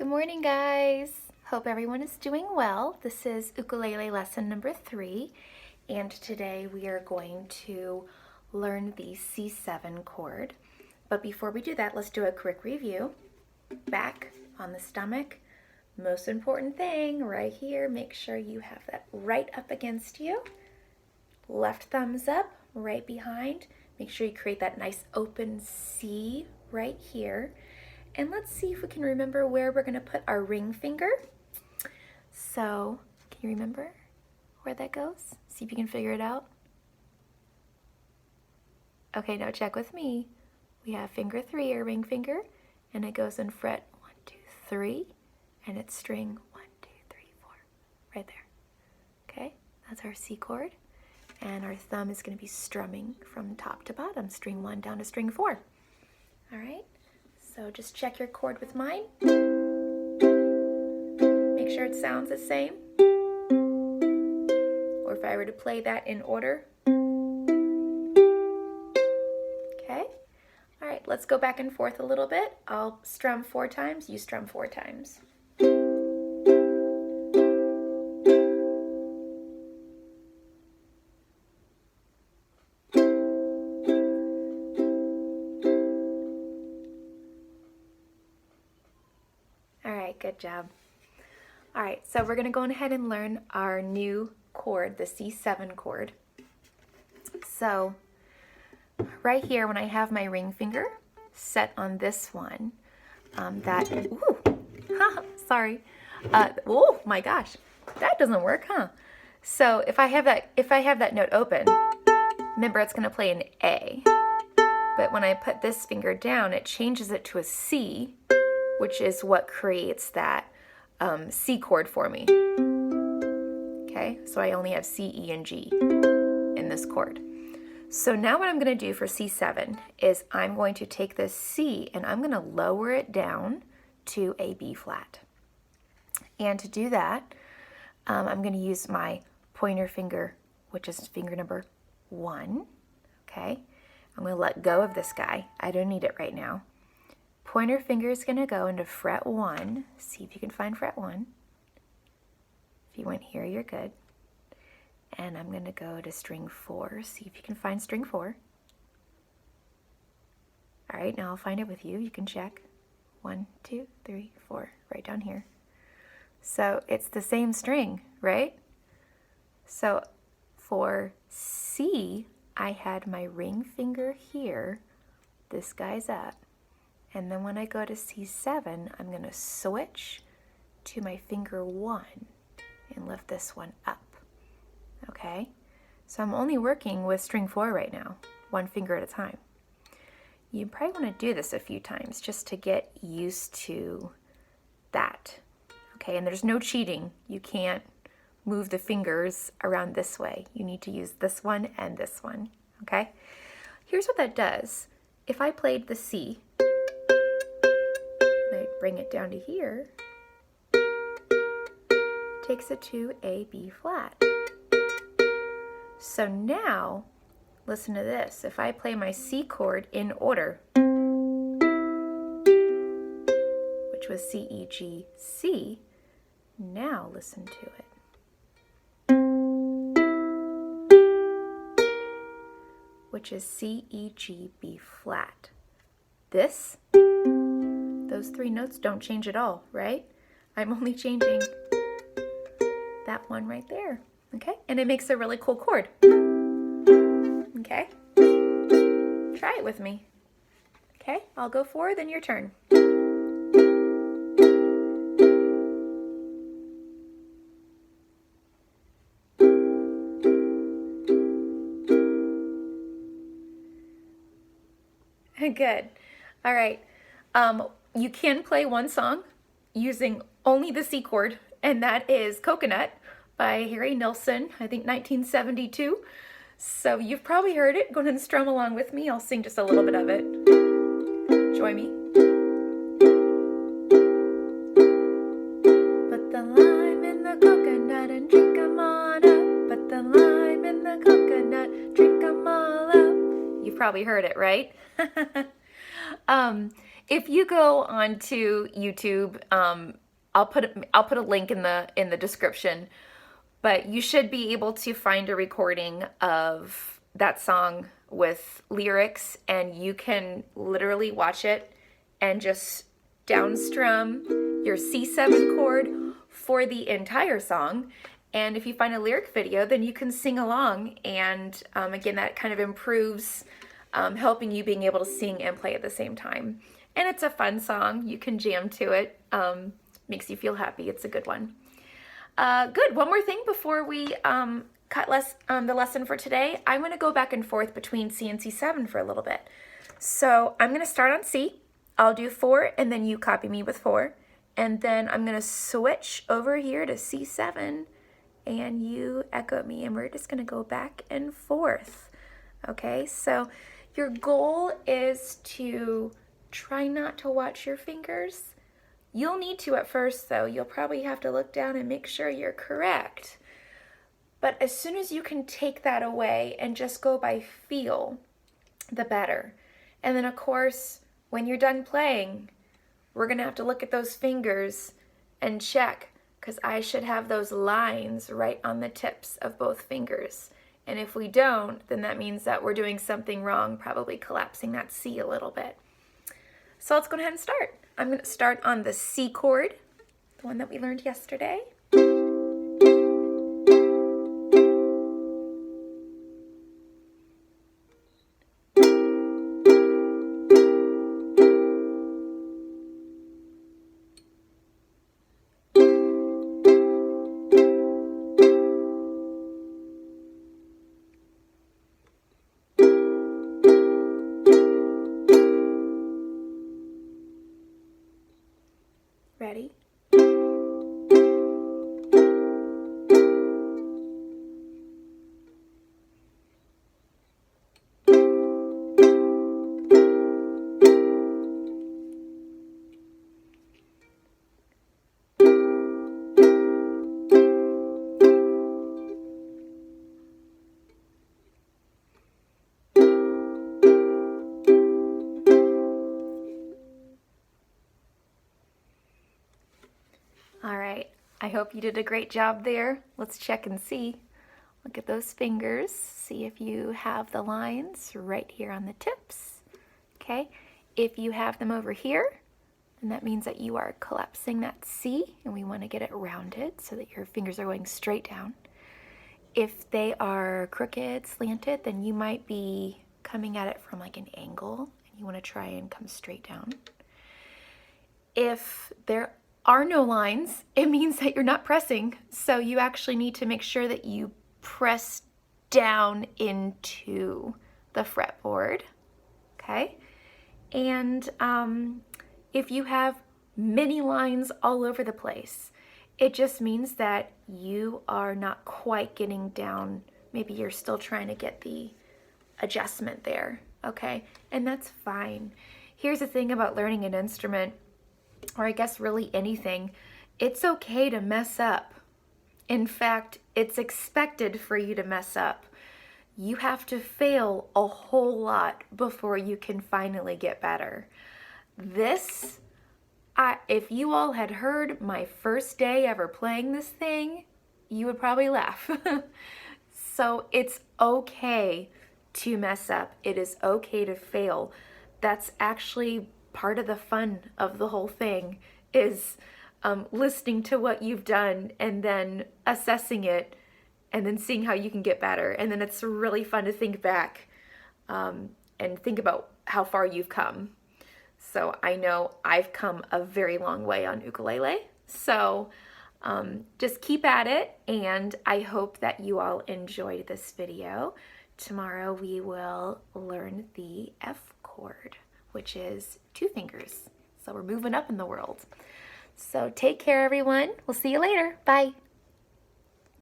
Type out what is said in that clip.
Good morning, guys. Hope everyone is doing well. This is ukulele lesson number 3, and today we are going to learn the C7 chord. But before we do that, let's do a quick review. Back on the stomach. Most important thing right here, make sure you have that right up against you. Left thumbs up right behind. Make sure you create that nice open C right here. And let's see if we can remember where we're going to put our ring finger. So, can you remember where that goes? See if you can figure it out. Okay, now check with me. We have finger 3, or ring finger, and it goes in fret 1, 2, 3, and it's string 1, 2, 3, 4, right there. Okay, that's our C chord, and our thumb is going to be strumming from top to bottom, string 1 down to string 4. All right. So just check your chord with mine. Make sure it sounds the same. Or if I were to play that in order. Okay. All right, let's go back and forth a little bit. I'll strum 4 times, you strum 4 times. Good job. All right, so we're going to go ahead and learn our new chord, the C7 chord. So right here, when I have my ring finger set on this one, sorry. Oh my gosh, that doesn't work, huh? So if I have that note open, remember it's going to play an A. But when I put this finger down, it changes it to a C, which is what creates that C chord for me. Okay, so I only have C, E, and G in this chord. So now what I'm going to do for C7 is I'm going to take this C and I'm going to lower it down to a B flat. And to do that, I'm going to use my pointer finger, which is finger number 1. Okay, I'm going to let go of this guy. I don't need it right now. Pointer finger is going to go into fret 1. See if you can find fret 1. If you went here, you're good. And I'm going to go to string 4. See if you can find string 4. All right, now I'll find it with you. You can check. 1, 2, 3, 4, right down here. So it's the same string, right? So for C, I had my ring finger here. This guy's up. And then when I go to C7, I'm going to switch to my finger 1 and lift this one up. Okay? So I'm only working with string 4 right now, 1 finger at a time. You probably want to do this a few times just to get used to that. Okay? And there's no cheating. You can't move the fingers around this way. You need to use this one and this one. Okay? Here's what that does. If I played the C, bring it down to here, takes it to a B flat. So now, listen to this. If I play my C chord in order, which was C, E, G, C, now listen to it, which is C, E, G, B flat. Those 3 notes don't change at all, right? I'm only changing that one right there, okay? And it makes a really cool chord, okay? Try it with me, okay? I'll go 4, then your turn. Good. All right. You can play one song using only the C chord, and that is Coconut by Harry Nilsson, I think 1972. So you've probably heard it. Go ahead and strum along with me. I'll sing just a little bit of it. Join me. Put the lime in the coconut and drink 'em on up. Put the lime in the coconut, drink 'em all up. You've probably heard it, right? if you go onto YouTube, I'll put a link in the description, but you should be able to find a recording of that song with lyrics, and you can literally watch it and just downstrum your C7 chord for the entire song. And if you find a lyric video, then you can sing along, and again, that kind of improves helping you being able to sing and play at the same time. And it's a fun song. You can jam to it. Makes you feel happy. It's a good one. Good. One more thing before we cut the lesson for today. I'm going to go back and forth between C and C7 for a little bit. So I'm going to start on C. I'll do 4, and then you copy me with 4. And then I'm going to switch over here to C7, and you echo me, and we're just going to go back and forth. Okay, so your goal is to try not to watch your fingers. You'll need to at first, though. You'll probably have to look down and make sure you're correct. But as soon as you can take that away and just go by feel, the better. And then, of course, when you're done playing, we're going to have to look at those fingers and check, because I should have those lines right on the tips of both fingers. And if we don't, then that means that we're doing something wrong, probably collapsing that C a little bit. So let's go ahead and start. I'm going to start on the C chord, the one that we learned yesterday. Ready? All right, I hope you did a great job there. Let's check and see. Look at those fingers. See if you have the lines right here on the tips. Okay, if you have them over here, then that means that you are collapsing that C, and we want to get it rounded so that your fingers are going straight down. If they are crooked, slanted, then you might be coming at it from like an angle, and you want to try and come straight down. If there are no lines, it means that you're not pressing, so you actually need to make sure that you press down into the fretboard, okay? And if you have many lines all over the place, it just means that you are not quite getting down. Maybe you're still trying to get the adjustment there, okay? And that's fine. Here's the thing about learning an instrument, or I guess really anything, it's okay to mess up. In fact, it's expected for you to mess up. You have to fail a whole lot before you can finally get better. This, if you all had heard my first day ever playing this thing, you would probably laugh. So it's okay to mess up. It is okay to fail. That's actually part of the fun of the whole thing, is listening to what you've done and then assessing it and then seeing how you can get better. And then it's really fun to think back and think about how far you've come. So I know I've come a very long way on ukulele. So just keep at it, and I hope that you all enjoyed this video. Tomorrow we will learn the F chord, which is 2 fingers. So we're moving up in the world. So take care, everyone. We'll see you later. Bye.